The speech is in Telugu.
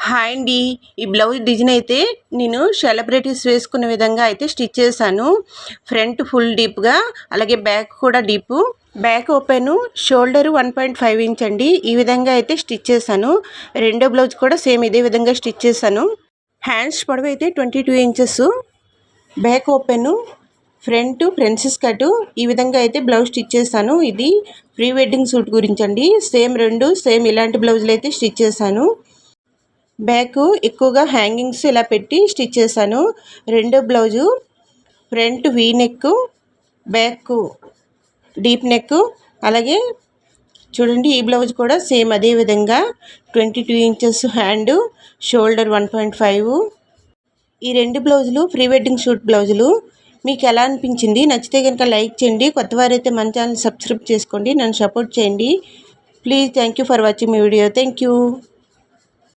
హాయ్ అండి. ఈ బ్లౌజ్ డిజైన్ అయితే నేను సెలబ్రిటీస్ వేసుకునే విధంగా అయితే స్టిచ్ చేశాను. ఫ్రంట్ ఫుల్ డీప్గా, అలాగే బ్యాక్ కూడా deep. Back open, shoulder 1.5 inch అండి. ఈ విధంగా అయితే స్టిచ్ చేశాను. రెండో బ్లౌజ్ కూడా సేమ్ ఇదే విధంగా స్టిచ్ చేశాను. హ్యాండ్స్ పొడవు అయితే 22 inches. Back open, front princess cut, ఈ విధంగా అయితే బ్లౌజ్ స్టిచ్ చేశాను. ఇది ప్రీ వెడ్డింగ్ సూట్ గురించి అండి. సేమ్ ఇలాంటి బ్లౌజులు అయితే స్టిచ్ చేశాను. బ్యాక్ ఎక్కువగా హ్యాంగింగ్స్ ఇలా పెట్టి స్టిచ్ చేశాను. రెండో blouse front V neck, back deep neck. అలాగే చూడండి, ఈ బ్లౌజ్ కూడా సేమ్ అదే విధంగా 22 ఇంచెస్ హ్యాండ్, షోల్డర్ 1.5. ఈ రెండు బ్లౌజులు ప్రీ వెడ్డింగ్ షూట్ బ్లౌజులు. మీకు ఎలా అనిపించింది? నచ్చితే కనుక లైక్ చేయండి. కొత్త వారైతే మన ఛానల్ సబ్స్క్రైబ్ చేసుకోండి. నన్ను సపోర్ట్ చేయండి please. Thank you for watching my video. Thank you.